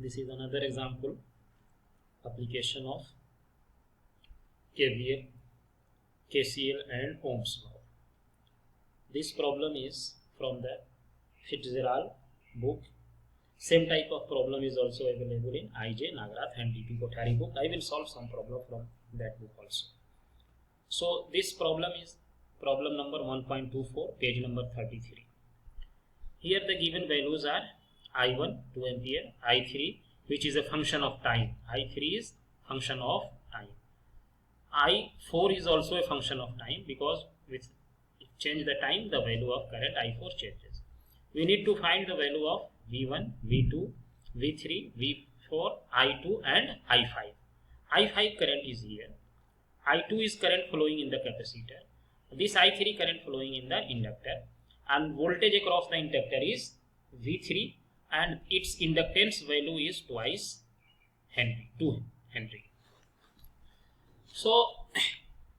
This is another example application of KVL, KCL and Ohm's law. This problem is from the Fitzgerald book. Same type of problem is also available in I.J. Nagrath and D.P. Kothari book. I will solve some problem from that book also. So this problem is problem number 1.24, page number 33. Here the given values are I1 2 ampere, I3 which is a function of time, I3 is function of time, I4 is also a function of time because with change the time the value of current I4 changes. We need to find the value of V1, V2, V3, V4, I2 and I5. I5 current is here, I2 is current flowing in the capacitor, this I3 current flowing in the inductor, and voltage across the inductor is V3 and its inductance value is twice Henry, 2 Henry. So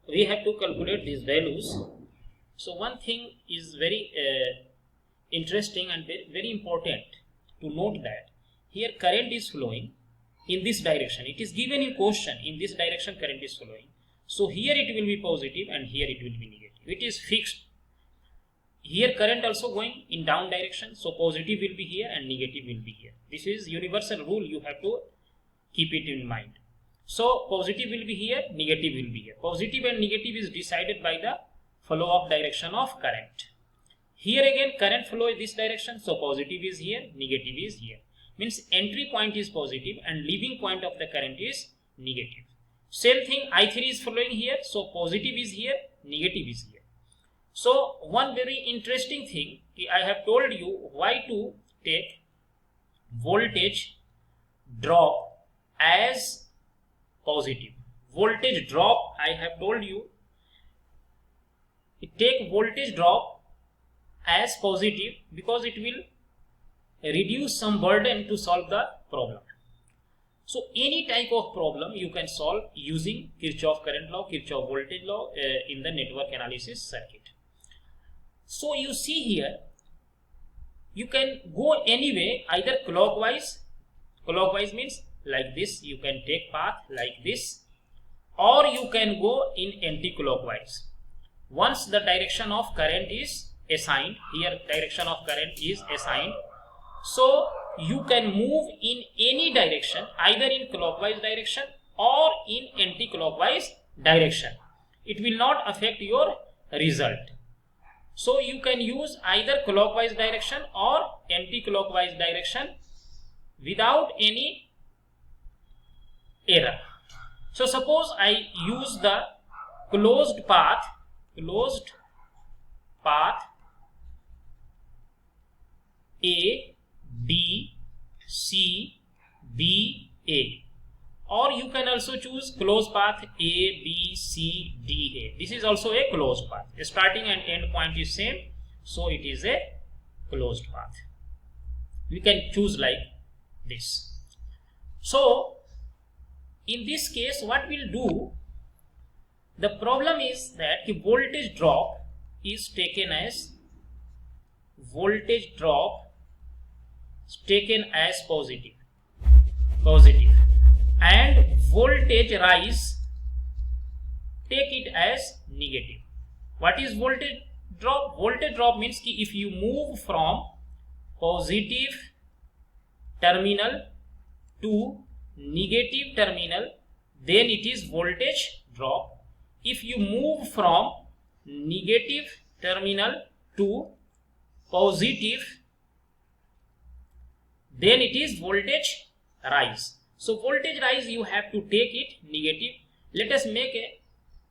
we have to calculate these values. So one thing is very interesting and very important to note that here current is flowing in this direction. It is given in question, in this direction current is flowing. So here it will be positive and here it will be negative. It is fixed. Here current also going in down direction, so positive will be here and negative will be here. This is universal rule, you have to keep it in mind. So positive will be here, negative will be here. Positive and negative is decided by the flow of direction of current. Here again current flow in this direction, so positive is here, negative is here. Means entry point is positive and leaving point of the current is negative. Same thing, I3 is flowing here, so positive is here, negative is here. So one very interesting thing, I have told you why to take voltage drop as positive. Voltage drop, I have told you, take voltage drop as positive because it will reduce some burden to solve the problem. So any type of problem you can solve using Kirchhoff current law, Kirchhoff voltage law in the network analysis circuit. So you see here, you can go anyway, either clockwise means like this, you can take path like this, or you can go in anti-clockwise. Once the direction of current is assigned, here direction of current is assigned, so you can move in any direction, either in clockwise direction or in anti-clockwise direction. It will not affect your result. So you can use either clockwise direction or anti-clockwise direction without any error. So suppose I use the closed path A, B, C, B, A, or you can also choose closed path A, B, C, D, A. This is also a closed path. Starting and end point is same, so it is a closed path. We can choose like this. So in this case, what we'll do, the problem is that the voltage drop is taken as positive, and voltage rise take it as negative. What is voltage drop? Voltage drop means कि if you move from positive terminal to negative terminal, then it is voltage drop. If you move from negative terminal to positive, then it is voltage rise. So voltage rise you have to take it negative. Let us make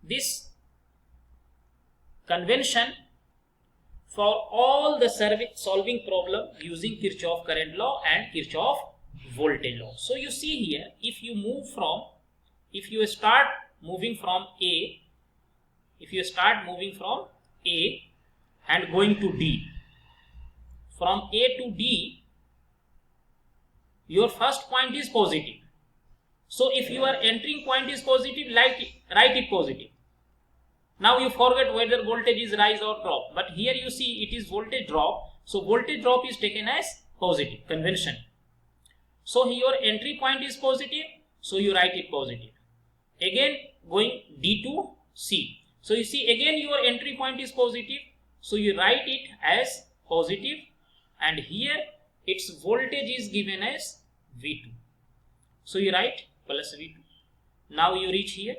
this convention for all the solving problem using Kirchhoff current law and Kirchhoff voltage law. So you see here, if you start moving from A and going to D, from A to D, your first point is positive. So if your entering point is positive, write it positive. Now you forget whether voltage is rise or drop, but here you see it is voltage drop. So voltage drop is taken as positive convention. So your entry point is positive, so you write it positive. Again going D to C. So you see again your entry point is positive, so you write it as positive, and here its voltage is given as V2. So you write plus V2. Now you reach here.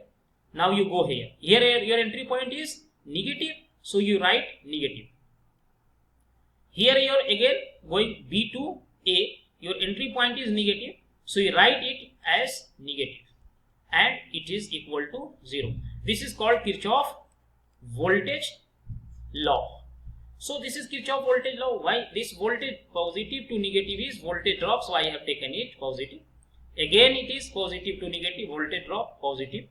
Now you go here. Here your entry point is negative, so you write negative. Here you are again going B to A. Your entry point is negative, so you write it as negative, and it is equal to 0. This is called Kirchhoff voltage law. So this is Kirchhoff voltage law. Why this voltage positive to negative is voltage drop, so I have taken it positive. Again it is positive to negative, voltage drop positive.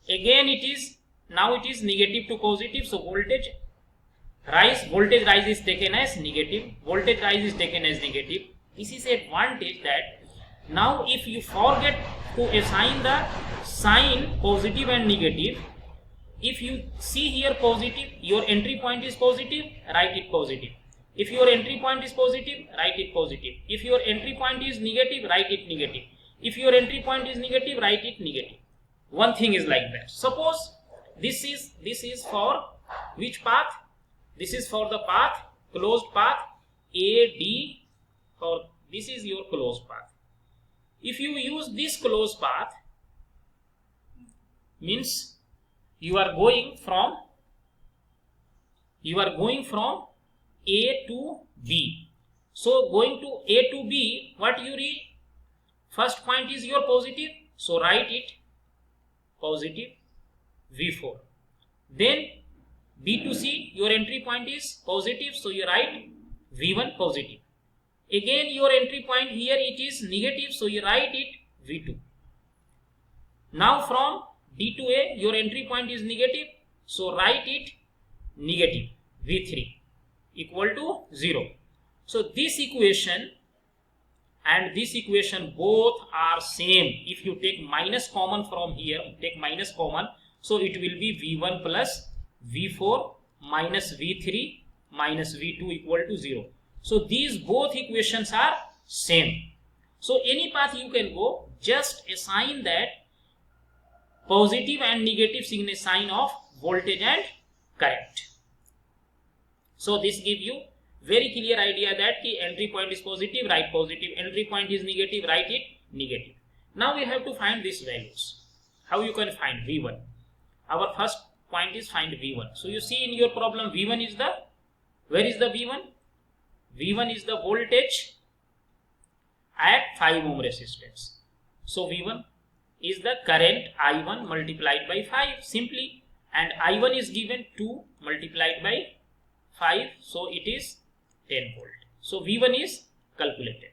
Again it is, now it is negative to positive, so voltage rise is taken as negative, voltage rise is taken as negative. This is advantage that now if you forget to assign the sign positive and negative, if you see here positive, your entry point is positive, write it positive. If your entry point is positive, write it positive. If your entry point is negative, write it negative. If your entry point is negative, write it negative. One thing is like that. Suppose this is for which path? This is for the path, closed path AD, or this is your closed path. If you use this closed path, means you are going from A to B. So going to A to B, what you read? First point is your positive, so write it positive V4. Then B to C, your entry point is positive, so you write V1 positive. Again your entry point here it is negative, so you write it V2. Now from D to A, your entry point is negative, so write it negative V3 equal to 0. So this equation and this equation both are same. If you take minus common from here, take minus common, so it will be V1 plus V4 minus V3 minus V2 equal to 0. So these both equations are same. So any path you can go, just assign that positive and negative sign of voltage and current. So this gives you very clear idea that the entry point is positive, write positive, entry point is negative, write it negative. Now we have to find these values. How you can find V1? Our first point is find V1. So you see in your problem V1 is the, where is the V1? V1 is the voltage at 5 ohm resistance. So V1 is the current I1 multiplied by 5 simply, and I1 is given 2 multiplied by 5, so it is 10 volt. So V1 is calculated.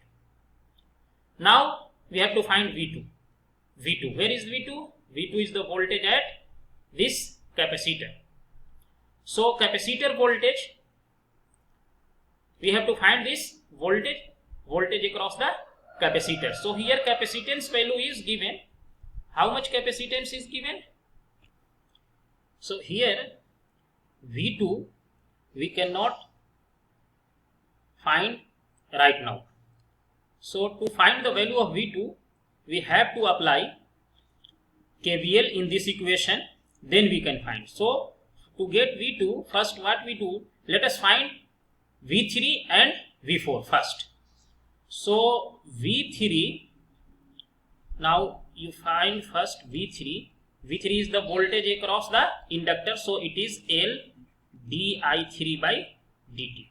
Now we have to find V2. V2, where is V2? V2 is the voltage at this capacitor. So capacitor voltage, we have to find this voltage across the capacitor. So here capacitance value is given. How much capacitance is given? So here V2 we cannot find right now. So to find the value of V2, we have to apply KVL in this equation, then we can find. So to get V2, first what we do, let us find V3 and V4 first. So V3, now you find first V3. V3 is the voltage across the inductor, so it is L di3 by dt.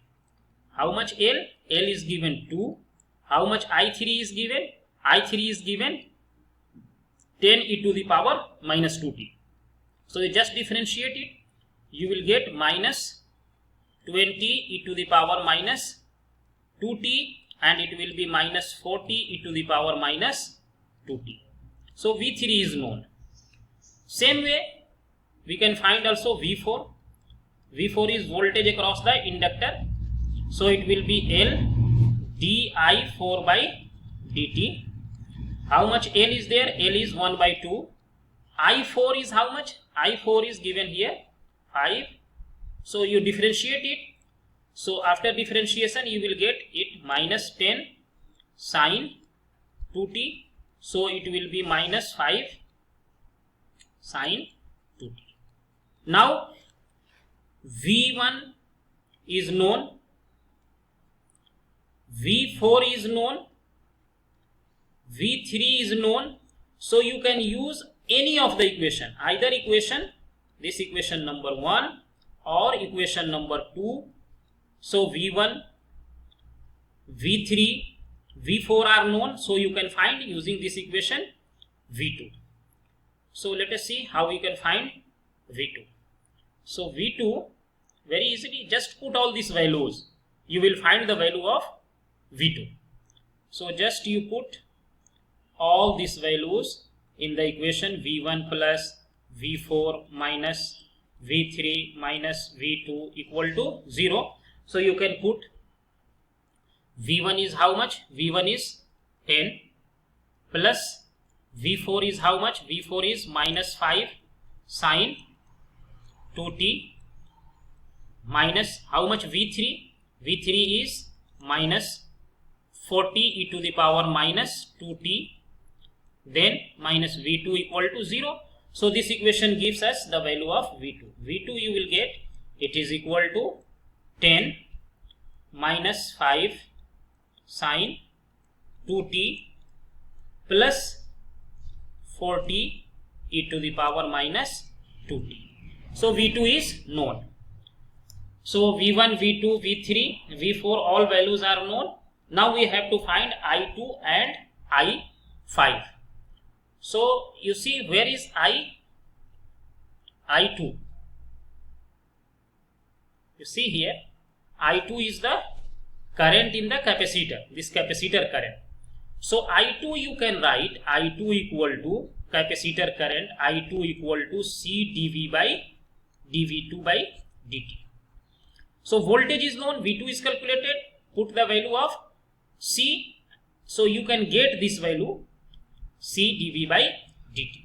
How much L? L is given 2. How much I3 is given? I3 is given 10 e to the power minus 2t. So you just differentiate it. You will get minus 20 e to the power minus 2t, and it will be minus 40 e to the power minus 2t. So V3 is known. Same way we can find also V4. V4 is voltage across the inductor. So it will be L di4 by dt. How much L is there? L is 1 by 2. I4 is how much? I4 is given here 5. So you differentiate it. So after differentiation you will get it minus 10 sine 2t. So it will be minus 5 sine 2t. Now V1 is known, V4 is known, V3 is known. So you can use any of the equation, either equation, this equation number 1 or equation number 2. So V1, V3, V4 are known, so you can find using this equation V2. So let us see how we can find V2. So V2, very easily, just put all these values, you will find the value of V2. So just you put all these values in the equation, V1 plus V4 minus V3 minus V2 equal to 0. So you can put V1 is how much? V1 is 10 plus V4 is how much? V4 is minus 5 sine 2t minus how much? V3? V3 is minus 40 e to the power minus 2t, then minus V2 equal to 0. So this equation gives us the value of V2. V2 you will get, it is equal to 10 minus 5 sine 2t plus 40 e to the power minus 2t. So V2 is known. So V1, V2, V3, V4 all values are known. Now we have to find I2 and I5. So you see, where is I2? You see here, I2 is the current in the capacitor, this capacitor current. So I2 you can write I2 equal to capacitor current, I2 equal to C dV by dV2 by dt. So voltage is known, V2 is calculated, put the value of C. So you can get this value C dV by dt.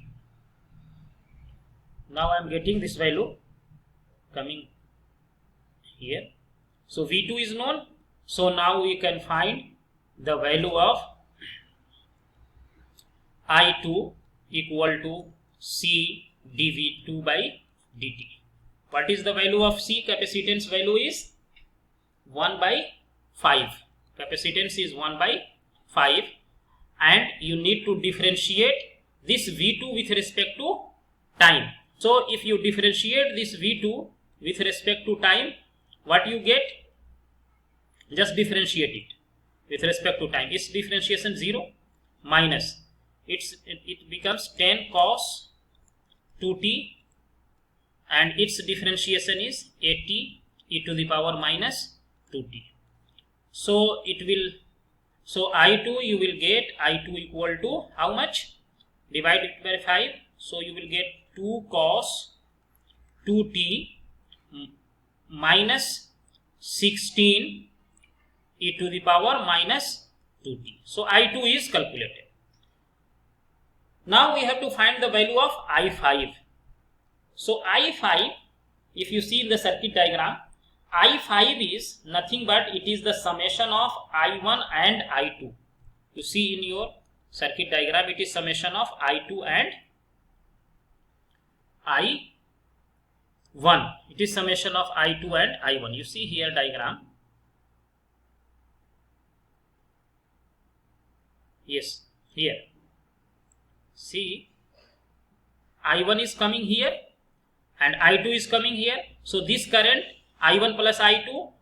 Now I am getting this value coming here. So V2 is known. So now we can find the value of I2 equal to C dV2 by dt. What is the value of C? Capacitance value is 1 by 5. Capacitance is 1 by 5. And you need to differentiate this V2 with respect to time. So if you differentiate this V2 with respect to time, what you get? Just differentiate it with respect to time. Its differentiation 0 minus it becomes 10 cos 2t, and its differentiation is 80 e to the power minus 2t. So it will, so I2 you will get I2 equal to how much? Divide it by 5. So you will get 2 cos 2t minus 16 e to the power minus 2t. So I2 is calculated. Now we have to find the value of I5. So I5, if you see in the circuit diagram, I5 is nothing but it is the summation of I1 and I2. You see in your circuit diagram, it is summation of I2 and I1. It is summation of I2 and I1. You see here diagram. Yes, here. See, I1 is coming here and I2 is coming here. So this current I1 plus I2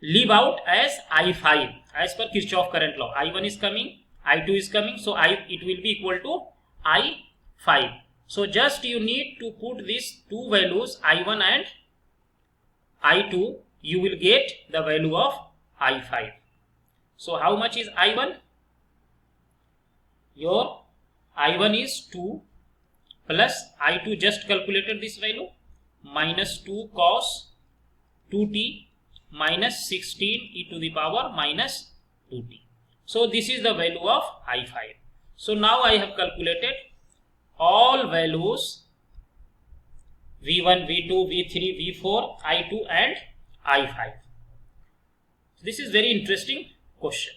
leave out as I5 as per Kirchhoff current law. I1 is coming, I2 is coming, so it will be equal to I5. So just you need to put these two values I1 and I2, you will get the value of I5. So how much is I1? Your I1 is 2 plus I2, just calculated this value, minus 2 cos 2t minus 16 e to the power minus 2t. So this is the value of I5. So now I have calculated all values V1, V2, V3, V4, I2 and I5. This is very interesting question.